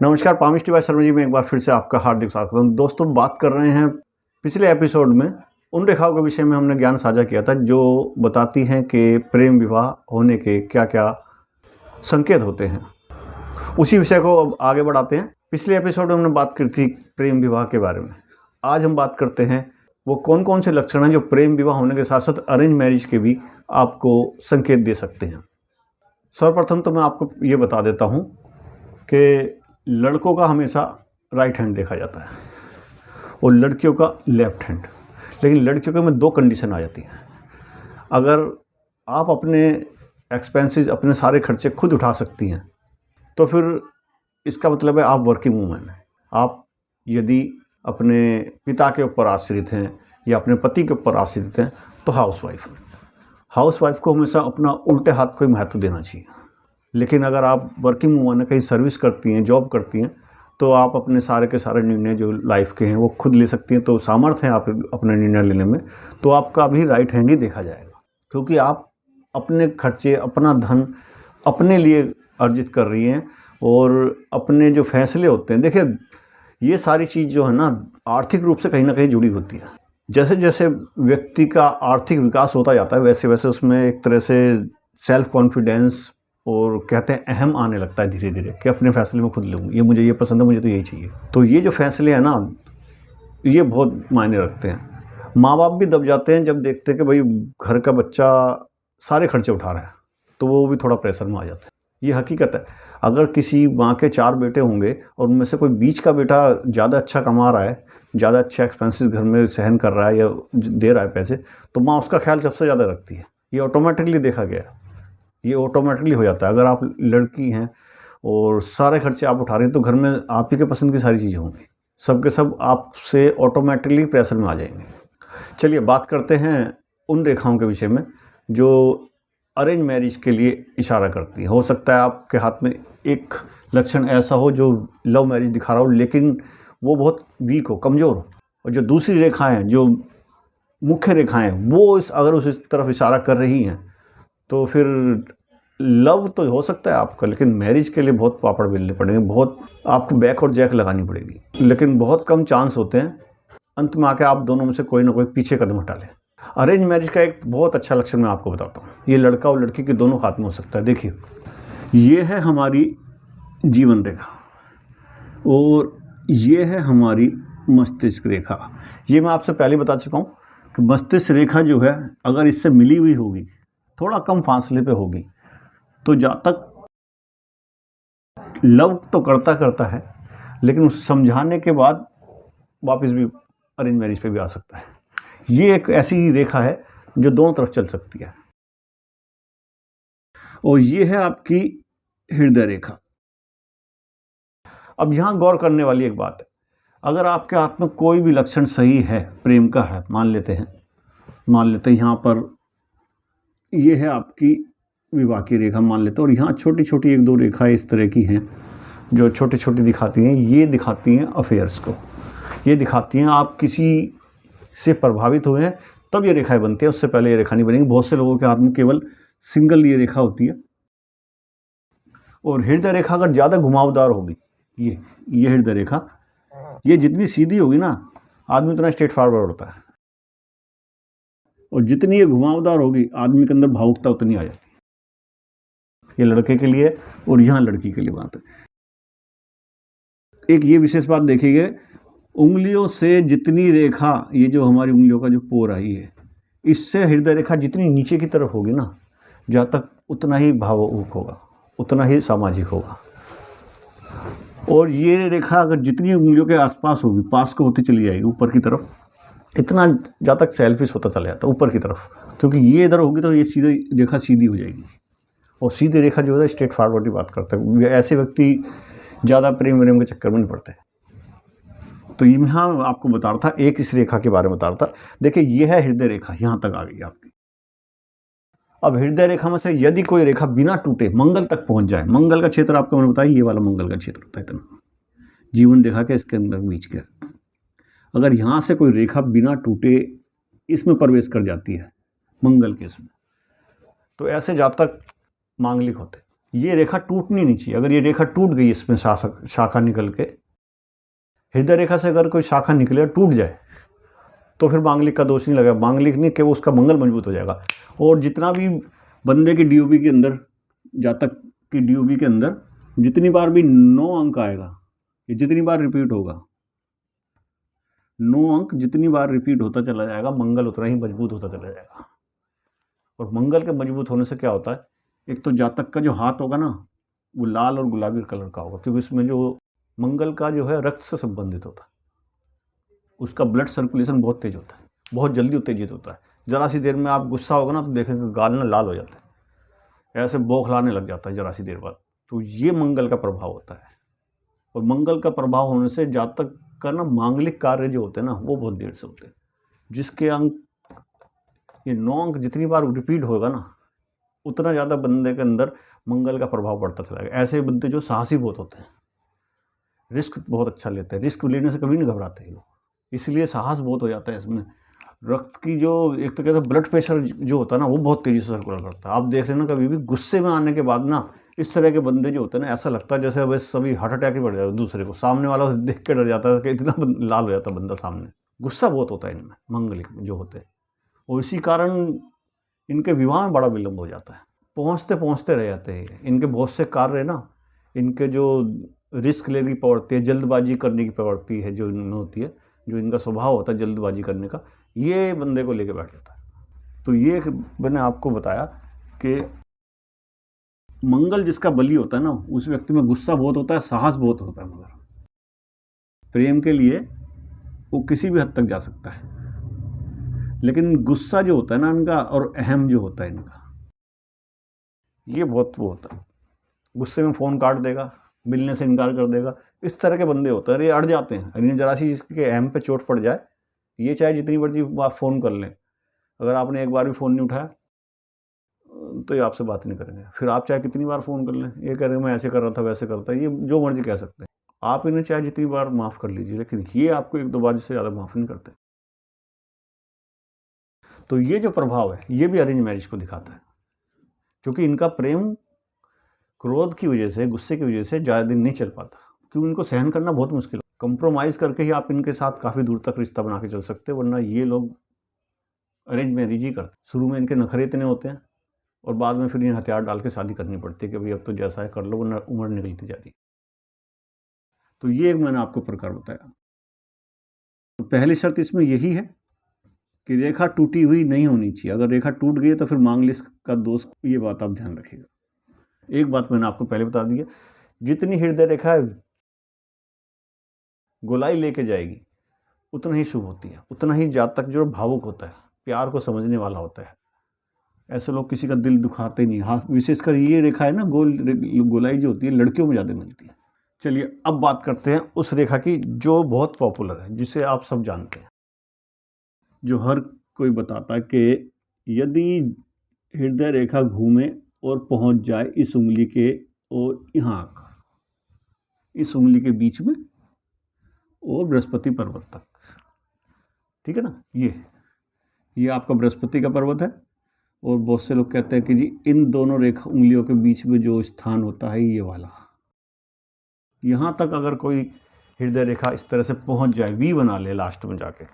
नमस्कार, palmistry bye Sharma ji में एक बार फिर से आपका हार्दिक स्वागत है। दोस्तों, बात कर रहे हैं पिछले एपिसोड में उन रेखाओं के विषय में हमने ज्ञान साझा किया था जो बताती हैं कि प्रेम विवाह होने के क्या क्या संकेत होते हैं। उसी विषय को अब आगे बढ़ाते हैं। पिछले एपिसोड में हमने बात की थी प्रेम विवाह के बारे में। आज हम बात करते हैं वो कौन कौन से लक्षण हैं जो प्रेम विवाह होने के साथ साथ अरेंज मैरिज के भी आपको संकेत दे सकते हैं। सर्वप्रथम तो मैं आपको ये बता देता हूँ कि लड़कों का हमेशा राइट हैंड देखा जाता है और लड़कियों का लेफ्ट हैंड। लेकिन लड़कियों के में दो कंडीशन आ जाती हैं। अगर आप अपने एक्सपेंसेस, अपने सारे खर्चे खुद उठा सकती हैं तो फिर इसका मतलब है आप वर्किंग वूमेन हैं। आप यदि अपने पिता के ऊपर आश्रित हैं या अपने पति के ऊपर आश्रित हैं तो हाउसवाइफ हैं। हाउसवाइफ को हमेशा अपना उल्टे हाथ को ही महत्व देना चाहिए। लेकिन अगर आप वर्किंग वूमन कहीं सर्विस करती हैं, जॉब करती हैं, तो आप अपने सारे के सारे निर्णय जो लाइफ के हैं वो खुद ले सकती हैं। तो सामर्थ्य है आप अपने निर्णय लेने में, तो आपका भी राइट हैंड ही देखा जाएगा, क्योंकि आप अपने खर्चे, अपना धन अपने लिए अर्जित कर रही हैं और अपने जो फैसले होते हैं, देखिए ये सारी चीज़ जो है ना आर्थिक रूप से कहीं ना कहीं जुड़ी होती है। जैसे जैसे व्यक्ति का आर्थिक विकास होता जाता है वैसे वैसे उसमें एक तरह से सेल्फ कॉन्फिडेंस और कहते हैं अहम आने लगता है धीरे धीरे कि अपने फैसले में खुद लूँ, ये मुझे ये पसंद है, मुझे तो यही चाहिए। तो ये जो फैसले हैं ना ये बहुत मायने रखते हैं। माँ बाप भी दब जाते हैं जब देखते हैं कि भाई घर का बच्चा सारे खर्चे उठा रहा है, तो वो भी थोड़ा प्रेशर में आ जाता है। ये हकीकत है। अगर किसी माँ के 4 बेटे होंगे और उनमें से कोई बीच का बेटा ज़्यादा अच्छा कमा रहा है, ज़्यादा अच्छे एक्सपेंसेस घर में सहन कर रहा है या दे रहा है पैसे, तो माँ उसका ख्याल सबसे ज़्यादा रखती है। ये ऑटोमेटिकली देखा गया है, ये ऑटोमेटिकली हो जाता है। अगर आप लड़की हैं और सारे खर्चे आप उठा रहे हैं तो घर में आप ही के पसंद की सारी चीज़ें होंगी, सब के सब आपसे ऑटोमेटिकली प्रेशर में आ जाएंगे। चलिए बात करते हैं उन रेखाओं के विषय में जो अरेंज मैरिज के लिए इशारा करती है। हो सकता है आपके हाथ में एक लक्षण ऐसा हो जो लव मैरिज दिखा रहा हो, लेकिन वो बहुत वीक हो, कमज़ोर हो, और जो दूसरी रेखाएं, जो मुख्य रेखाएं, वो अगर उस तरफ इशारा कर रही हैं तो फिर लव तो हो सकता है आपका, लेकिन मैरिज के लिए बहुत पापड़ बेलने पड़ेंगे, बहुत आपको बैक और जैक लगानी पड़ेगी। लेकिन बहुत कम चांस होते हैं अंत में आके आप दोनों में से कोई ना कोई पीछे कदम हटा ले। अरेंज मैरिज का एक बहुत अच्छा लक्षण मैं आपको बताता हूँ। ये लड़का और लड़की के दोनों हाथ में हो सकता है। देखिए, ये है हमारी जीवन रेखा और ये है हमारी मस्तिष्क रेखा। ये मैं आपसे पहले बता चुका हूँ कि मस्तिष्क रेखा जो है अगर इससे मिली हुई होगी, थोड़ा कम फासले पे होगी, तो जहाँ तक लव तो करता है, लेकिन उस समझाने के बाद वापस भी अरेंज मैरिज पे भी आ सकता है। ये एक ऐसी रेखा है जो दोनों तरफ चल सकती है। और ये है आपकी हृदय रेखा। अब यहाँ गौर करने वाली एक बात है, अगर आपके हाथ में कोई भी लक्षण सही है, प्रेम का है, मान लेते हैं यहाँ पर ये है आपकी विवाह की रेखा मान लेते हैं, और यहाँ छोटी छोटी 1-2 रेखाएं इस तरह की हैं जो छोटी छोटी दिखाती हैं। ये दिखाती हैं अफेयर्स को, ये दिखाती हैं आप किसी से प्रभावित हुए हैं तब ये रेखाएं बनती हैं, उससे पहले ये रेखा नहीं बनेगी। बहुत से लोगों के हाथ में केवल सिंगल ये रेखा होती है। और हृदय रेखा अगर ज़्यादा घुमावदार होगी, ये हृदय रेखा, ये जितनी सीधी होगी ना आदमी उतना स्ट्रेट फॉरवर्ड होता है, और जितनी ये घुमावदार होगी आदमी के अंदर भावुकता उतनी आ जाती है। ये लड़के के लिए और यहाँ लड़की के लिए बात है। एक ये विशेष बात देखिए, उंगलियों से जितनी रेखा, ये जो हमारी उंगलियों का जो पोर आई है, इससे हृदय रेखा जितनी नीचे की तरफ होगी ना, जहाँ तक उतना ही भावुक होगा, उतना ही सामाजिक होगा। और ये रेखा अगर जितनी उंगलियों के आसपास होगी, पास को होती चली जाएगी ऊपर की तरफ, इतना जहाँ तक सेल्फिश होता चला जाता है ऊपर की तरफ, क्योंकि ये इधर होगी तो ये सीधी रेखा सीधी हो जाएगी। और सीधी रेखा जो है स्ट्रेट फॉरवर्ड की बात करता है। ऐसे व्यक्ति ज़्यादा प्रेम के चक्कर में नहीं पड़ते। तो यहाँ आपको बता रहा था, एक इस रेखा के बारे में बता रहा था। देखिए, ये है हृदय रेखा, यहाँ तक आ गई आपकी। अब हृदय रेखा में से यदि कोई रेखा बिना टूटे मंगल तक पहुंच जाए, मंगल का क्षेत्र आपको मैंने बताया, ये वाला मंगल का क्षेत्र होता है, इतना जीवन रेखा के इसके अंदर बीच के, अगर यहाँ से कोई रेखा बिना टूटे इसमें प्रवेश कर जाती है मंगल के इसमें, तो ऐसे जातक मांगलिक होते हैं। ये रेखा टूटनी नहीं चाहिए। अगर ये रेखा टूट गई, इसमें शाखा निकल के, हृदय रेखा से अगर कोई शाखा निकले और टूट जाए तो फिर मांगलिक का दोष नहीं लगेगा। मांगलिक नहीं, केवल उसका मंगल मजबूत हो जाएगा। और जितना भी बंदे की डीओबी के अंदर, जातक की डीओबी के अंदर जितनी बार भी 9 अंक आएगा, ये जितनी बार रिपीट होगा, 9 अंक जितनी बार रिपीट होता चला जाएगा, मंगल उतना ही मजबूत होता चला जाएगा। और मंगल के मजबूत होने से क्या होता है, एक तो जातक का जो हाथ होगा ना, वो लाल और गुलाबी कलर का होगा, क्योंकि इसमें जो मंगल का जो है रक्त से संबंधित होता है। उसका ब्लड सर्कुलेशन बहुत तेज होता है, बहुत जल्दी उत्तेजित होता है। जरा सी देर में आप गुस्सा होगा ना तो देखेंगे गाल ना लाल हो जाता है, ऐसे बौखलाने लग जाता है जरा सी देर बाद। तो ये मंगल का प्रभाव होता है। और मंगल का प्रभाव होने से जातक का ना मांगलिक कार्य जो होते हैं ना, वो बहुत देर से होते हैं। जिसके अंक, ये 9 अंक जितनी बार रिपीट होगा ना, उतना ज़्यादा बंदे के अंदर मंगल का प्रभाव बढ़ता चला जाएगा। ऐसे बंदे जो साहसी बहुत होते हैं, रिस्क बहुत अच्छा लेते हैं, रिस्क लेने से कभी नहीं घबराते हैं लोग, इसलिए साहस बहुत हो जाता है इसमें। रक्त की जो, एक तो कहते हैं ब्लड प्रेशर जो होता है ना, वो बहुत तेज़ी से सर्कुलर करता है। आप देख लेना कभी भी गुस्से में आने के बाद ना, इस तरह के बंदे जो होते हैं ना, ऐसा लगता है जैसे बस सभी हार्ट अटैक ही बढ़ जाता है दूसरे को, सामने वाला देख के डर जाता है कि इतना लाल हो जाता है बंदा सामने। गुस्सा बहुत होता है इनमें, मंगलिक जो होते हैं, और इसी कारण इनके विवाह में बड़ा विलम्ब हो जाता है, पहुँचते पहुँचते रह जाते हैं। इनके बहुत से कार्य ना, इनके जो रिस्क लेने की प्रवृत्ति है, जल्दबाजी करने की प्रवृत्ति है जो इनमें होती है, जो इनका स्वभाव होता है जल्दबाजी करने का, ये बंदे को लेके बैठ जाता है। तो ये मैंने आपको बताया कि मंगल जिसका बली होता है ना, उस व्यक्ति में गुस्सा बहुत होता है, साहस बहुत होता है, मगर प्रेम के लिए वो किसी भी हद तक जा सकता है। लेकिन गुस्सा जो होता है ना इनका, और अहम जो होता है इनका, ये बहुत वो होता है। गुस्से में फ़ोन काट देगा, मिलने से इनकार कर देगा, इस तरह के बंदे होते हैं। ये अड़ जाते हैं, इन्हें जरा सी इसके अहम पे चोट पड़ जाए, ये चाहे जितनी मर्जी आप फ़ोन कर लें, अगर आपने एक बार भी फ़ोन नहीं उठाया तो ये आपसे बात नहीं करेंगे। फिर आप चाहे कितनी बार फ़ोन कर लें, ये कह रहे हैं मैं ऐसे कर रहा था, वैसे करता है, ये जो मर्जी कह सकते हैं। आप इन्हें चाहे जितनी बार माफ़ कर लीजिए, लेकिन ये आपको 1-2 बार से ज़्यादा माफ़ नहीं करते। तो ये जो प्रभाव है, ये भी अरेंज मैरिज को दिखाता है, क्योंकि इनका प्रेम क्रोध की वजह से, गुस्से की वजह से ज़्यादा दिन नहीं चल पाता, क्योंकि इनको सहन करना बहुत मुश्किल है। कंप्रोमाइज़ करके ही आप इनके साथ काफ़ी दूर तक रिश्ता बना के चल सकते हैं, वरना ये लोग अरेंज मैरिज ही करते। शुरू में इनके नखरे इतने होते हैं, और बाद में फिर इन्हें हथियार डाल के शादी करनी पड़ती है कि भाई अब तो जैसा है कर लो, वरना उम्र निकलती जा रही है। तो ये एक मैंने आपको प्रकार बताया। तो पहली शर्त इसमें यही है कि रेखा टूटी हुई नहीं होनी चाहिए। अगर रेखा टूट गई तो फिर मांगलिक का दोष, ये बात आप ध्यान रखिएगा। एक बात मैंने आपको पहले बता दी है, जितनी हृदय रेखा गोलाई लेके जाएगी उतना ही शुभ होती है, उतना ही जातक जो भावुक होता है, प्यार को समझने वाला होता है। ऐसे लोग किसी का दिल दुखाते नहीं। हाँ, विशेषकर ये रेखा है ना, गोलाई जो होती है लड़कियों में ज़्यादा मिलती है। चलिए अब बात करते हैं उस रेखा की जो बहुत पॉपुलर है, जिसे आप सब जानते हैं, जो हर कोई बताता है कि यदि हृदय रेखा घूमे और पहुंच जाए इस उंगली के और यहाँ, इस उंगली के बीच में और बृहस्पति पर्वत तक, ठीक है ना, ये आपका बृहस्पति का पर्वत है। और बहुत से लोग कहते हैं कि जी इन दोनों रेखा उंगलियों के बीच में जो स्थान होता है, ये वाला, यहाँ तक अगर कोई हृदय रेखा इस तरह से पहुंच जाए, वी बना ले लास्ट में जाके,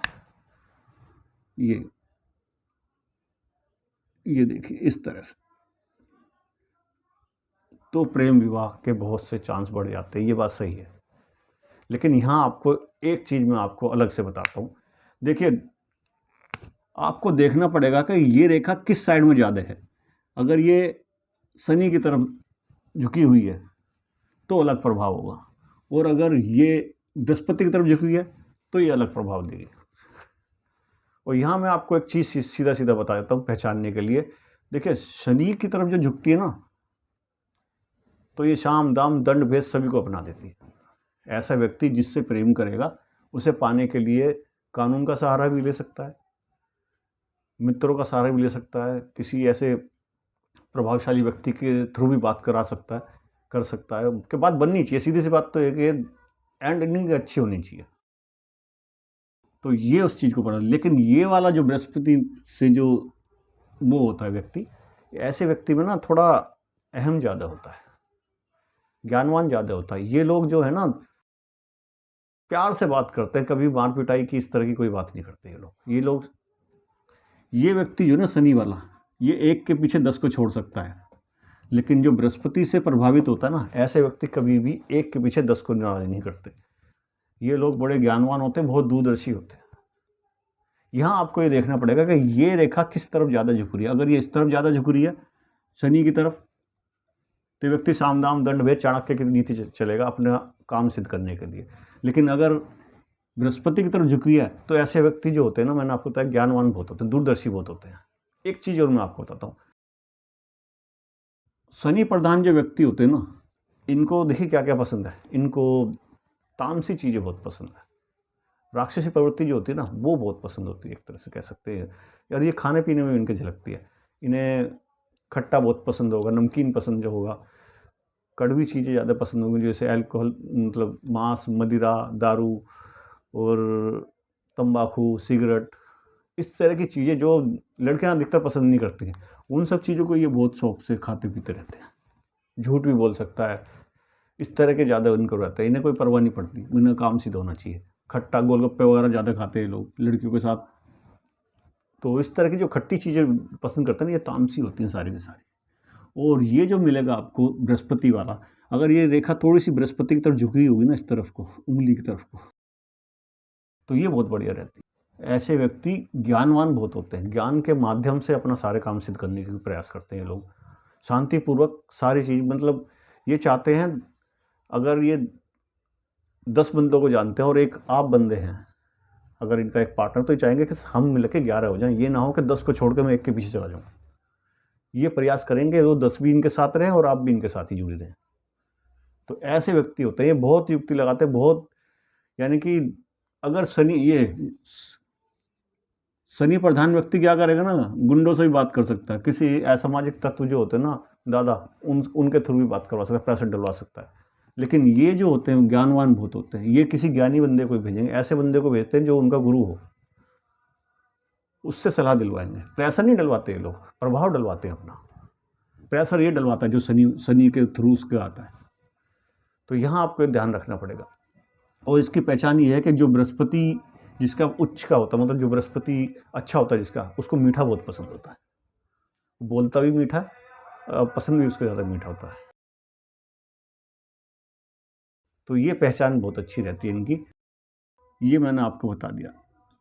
ये देखिए इस तरह से, तो प्रेम विवाह के बहुत से चांस बढ़ जाते हैं। ये बात सही है। लेकिन यहाँ आपको एक चीज़ मैं आपको अलग से बताता हूँ। देखिए, आपको देखना पड़ेगा कि ये रेखा किस साइड में ज़्यादा है। अगर ये शनि की तरफ झुकी हुई है तो अलग प्रभाव होगा, और अगर ये बृहस्पति की तरफ झुकी हुई है तो ये अलग प्रभाव देगी। और यहाँ मैं आपको एक चीज़ सीधा सीधा बता देता हूँ पहचानने के लिए। देखिए, शनि की तरफ जो झुकती है ना, तो ये शाम दाम दंड भेद सभी को अपना देती है। ऐसा व्यक्ति जिससे प्रेम करेगा, उसे पाने के लिए कानून का सहारा भी ले सकता है, मित्रों का सहारा भी ले सकता है, किसी ऐसे प्रभावशाली व्यक्ति के थ्रू भी बात कर सकता है। कि बात बननी चाहिए, सीधी सी बात तो है कि एंड एंडिंग अच्छी होनी चाहिए। तो ये उस चीज़ को पढ़ा। लेकिन ये वाला जो बृहस्पति से जो वो होता है व्यक्ति, ऐसे व्यक्ति में ना थोड़ा अहम ज़्यादा होता है, ज्ञानवान ज़्यादा होता है। ये लोग जो है ना प्यार से बात करते हैं, कभी मार पिटाई की इस तरह की कोई बात नहीं करते ये लोग। ये व्यक्ति जो ना शनि वाला, ये एक के पीछे 10 को छोड़ सकता है, लेकिन जो बृहस्पति से प्रभावित होता है ना, ऐसे व्यक्ति कभी भी एक के पीछे 10 को नाराज नहीं करते। ये लोग बड़े ज्ञानवान होते हैं, बहुत दूरदर्शी होते हैं। यहाँ आपको ये देखना पड़ेगा कि ये रेखा किस तरफ ज़्यादा झुक रही है। अगर ये इस तरफ ज़्यादा झुक रही है शनि की तरफ, तो व्यक्ति साम दाम दंड भेद चाणक्य की नीति चलेगा अपना काम सिद्ध करने के लिए। लेकिन अगर बृहस्पति की तरफ झुकी है तो ऐसे व्यक्ति जो होते हैं ना, मैंने आपको बताया ज्ञानवान बहुत होते हैं, दूरदर्शी बहुत होते हैं। एक चीज़ और मैं आपको बताता हूँ, शनि प्रधान जो व्यक्ति होते हैं ना, इनको देखिए क्या क्या पसंद है। इनको तामसी चीज़ें बहुत पसंद है, राक्षसी प्रवृत्ति जो होती है ना वो बहुत पसंद होती है, एक तरह से कह सकते हैं। और ये खाने पीने में इनके झलकती है। इन्हें खट्टा बहुत पसंद होगा, नमकीन पसंद जो होगा, कड़वी चीज़ें ज़्यादा पसंद होंगी, जैसे अल्कोहल, मतलब मांस, मदिरा, दारू और तंबाकू, सिगरेट, इस तरह की चीज़ें जो लड़कियां अधिकतर पसंद नहीं करती हैं, उन सब चीज़ों को ये बहुत शौक से खाते पीते रहते हैं। झूठ भी बोल सकता है, इस तरह के ज़्यादा इनको रहता है। इन्हें कोई परवाह नहीं पड़ती, इन्हें काम सिद्ध होना चाहिए। खट्टा गोलगप्पे वगैरह ज़्यादा खाते हैं लोग लड़कियों के साथ, तो इस तरह की जो खट्टी चीज़ें पसंद करते हैं ना, ये तामसी होती हैं सारी की सारी। और ये जो मिलेगा आपको बृहस्पति वाला, अगर ये रेखा थोड़ी सी बृहस्पति की तरफ झुकी होगी ना, इस तरफ को, उंगली की तरफ को, तो ये बहुत बढ़िया रहती है। ऐसे व्यक्ति ज्ञानवान बहुत होते हैं, ज्ञान के माध्यम से अपना सारे काम सिद्ध करने के प्रयास करते हैं लोग, शांतिपूर्वक सारी चीज़। मतलब ये चाहते हैं, अगर ये 10 बंदों को जानते हैं और एक आप बंदे हैं, अगर इनका एक पार्टनर, तो ये चाहेंगे कि हम मिलकर 11 हो जाएं। ये ना हो कि 10 को छोड़ के मैं एक के पीछे चला जाऊँ। ये प्रयास करेंगे वो 10 भी इनके साथ रहें और आप भी इनके साथ ही जुड़े रहें। तो ऐसे व्यक्ति होते हैं, ये बहुत युक्ति लगाते हैं, बहुत, यानी कि अगर शनि प्रधान व्यक्ति क्या करेगा ना, गुंडों से भी बात कर सकता है, किसी असामाजिक तत्व जो होते हैं ना दादा, उनके थ्रू भी बात करवा सकता है, पैसे डलवा सकता है। लेकिन ये जो होते हैं ज्ञानवान बहुत होते हैं, ये किसी ज्ञानी बंदे को भेजेंगे, ऐसे बंदे को भेजते हैं जो उनका गुरु हो, उससे सलाह दिलवाएंगे। प्रेशर नहीं डलवाते ये लोग, प्रभाव डलवाते हैं अपना। प्रेशर ये डलवाता है जो शनि के थ्रू उसके आता है। तो यहाँ आपको ध्यान रखना पड़ेगा। और इसकी पहचान ये है कि जो बृहस्पति जिसका उच्च का होता है, मतलब जो बृहस्पति अच्छा होता है जिसका, उसको मीठा बहुत पसंद होता है, बोलता भी मीठा है, पसंद भी उसको ज़्यादा मीठा होता है। तो ये पहचान बहुत अच्छी रहती है इनकी। ये मैंने आपको बता दिया।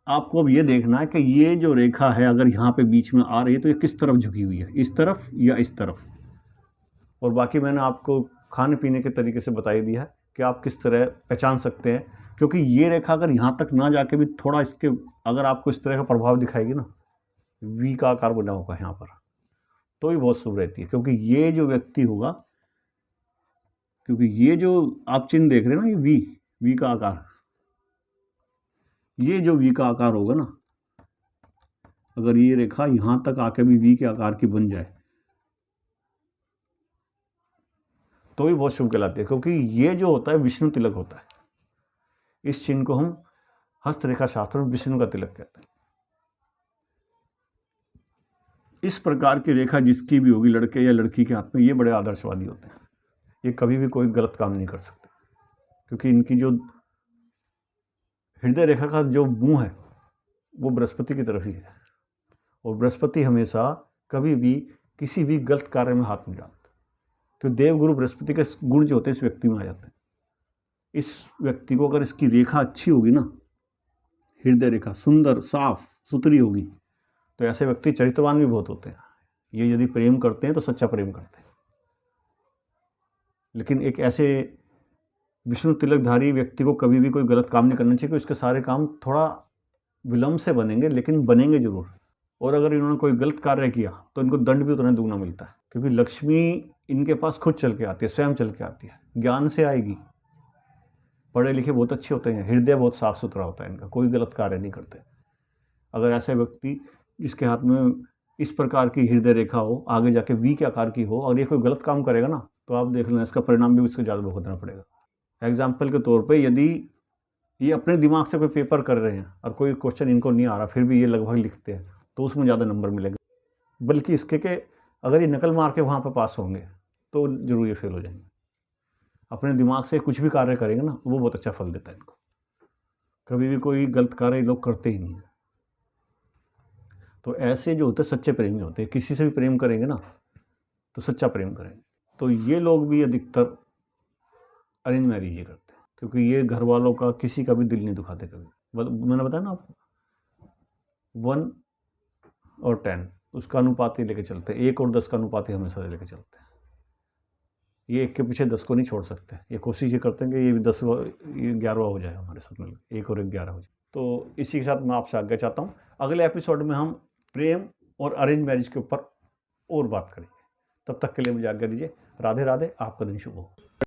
आपको अब ये देखना है कि ये जो रेखा है अगर यहाँ पे बीच में आ रही है तो ये किस तरफ झुकी हुई है, इस तरफ या इस तरफ। और बाकी मैंने आपको खाने पीने के तरीके से बता ही दिया है कि आप किस तरह पहचान सकते हैं। क्योंकि ये रेखा अगर यहाँ तक ना जाके भी थोड़ा इसके, अगर आपको इस तरह का प्रभाव दिखाएगी ना, वी का आकार बना होगा यहाँ पर, तो ही बहुत शुभ रहती है। क्योंकि ये जो व्यक्ति होगा, क्योंकि ये जो आप चिन्ह देख रहे हैं ना, ये वी का आकार, ये जो वी का आकार होगा ना, अगर ये रेखा यहाँ तक आके भी वी के आकार की बन जाए तो भी बहुत शुभ कहलाती है। क्योंकि ये जो होता है विष्णु तिलक होता है। इस चिन्ह को हम हस्तरेखा शास्त्र में विष्णु का तिलक कहते हैं। इस प्रकार की रेखा जिसकी भी होगी, लड़के या लड़की के हाथ में, ये बड़े आदर्शवादी होते हैं। ये कभी भी कोई गलत काम नहीं कर सकते, क्योंकि इनकी जो हृदय रेखा का जो मुंह है वो बृहस्पति की तरफ ही है। और बृहस्पति हमेशा कभी भी किसी भी गलत कार्य में हाथ नहीं डालते। तो देवगुरु बृहस्पति के गुण जो होते हैं इस व्यक्ति में आ जाते हैं। इस व्यक्ति को अगर इसकी रेखा अच्छी होगी ना, हृदय रेखा सुंदर साफ सुथरी होगी, तो ऐसे व्यक्ति चरित्रवान भी बहुत होते हैं। ये यदि प्रेम करते हैं तो सच्चा प्रेम करते हैं। लेकिन एक ऐसे विष्णु तिलकधारी व्यक्ति को कभी भी कोई गलत काम नहीं करना चाहिए, कि उसके सारे काम थोड़ा विलंब से बनेंगे, लेकिन बनेंगे जरूर। और अगर इन्होंने कोई गलत कार्य किया तो इनको दंड भी उतना दुगना मिलता है। क्योंकि लक्ष्मी इनके पास खुद चल के आती है, स्वयं चल के आती है, ज्ञान से आएगी। पढ़े लिखे बहुत अच्छे होते हैं, हृदय बहुत साफ सुथरा होता है इनका, कोई गलत कार्य नहीं करते। अगर ऐसे व्यक्ति जिसके हाथ में इस प्रकार की हृदय रेखा हो, आगे जाके वी के आकार की हो, और ये कोई गलत काम करेगा ना, तो आप देख लेना इसका परिणाम भी उसको ज़्यादा भुगतना पड़ेगा। एग्जाम्पल के तौर पर, यदि ये अपने दिमाग से कोई पेपर कर रहे हैं और कोई क्वेश्चन इनको नहीं आ रहा, फिर भी ये लगभग लिखते हैं, तो उसमें ज़्यादा नंबर मिलेंगे। बल्कि इसके कि अगर ये नकल मार के वहाँ पर पास होंगे तो जरूर ये फेल हो जाएंगे। अपने दिमाग से कुछ भी कार्य करेंगे ना, वो बहुत अच्छा फल देता है इनको। कभी भी कोई गलत कार्य लोग करते ही नहीं है। तो ऐसे जो होते हैं सच्चे प्रेमी होते हैं, किसी से भी प्रेम करेंगे ना तो सच्चा प्रेम करेंगे। तो ये लोग भी अधिकतर अरेंज मैरिज ही करते हैं, क्योंकि ये घर वालों का किसी का भी दिल नहीं दुखाते कभी। मैंने बताया ना आपको, 1 और 10 उसका अनुपात ही लेके चलते हैं, 1 और 10 का अनुपात ही हमेशा लेके चलते हैं। ये 1 के पीछे 10 को नहीं छोड़ सकते। ये कोशिश ये करते हैं कि ये भी 11वां हो जाए हमारे साथ में, 1 और 1 11 हो जाए। तो इसी के साथ मैं आपसे आज्ञा चाहता हूँ। अगले एपिसोड में हम प्रेम और अरेंज मैरिज के ऊपर और बात करेंगे। तब तक के लिए मुझे आज्ञा दीजिए। राधे राधे। आपका दिन शुभ हो।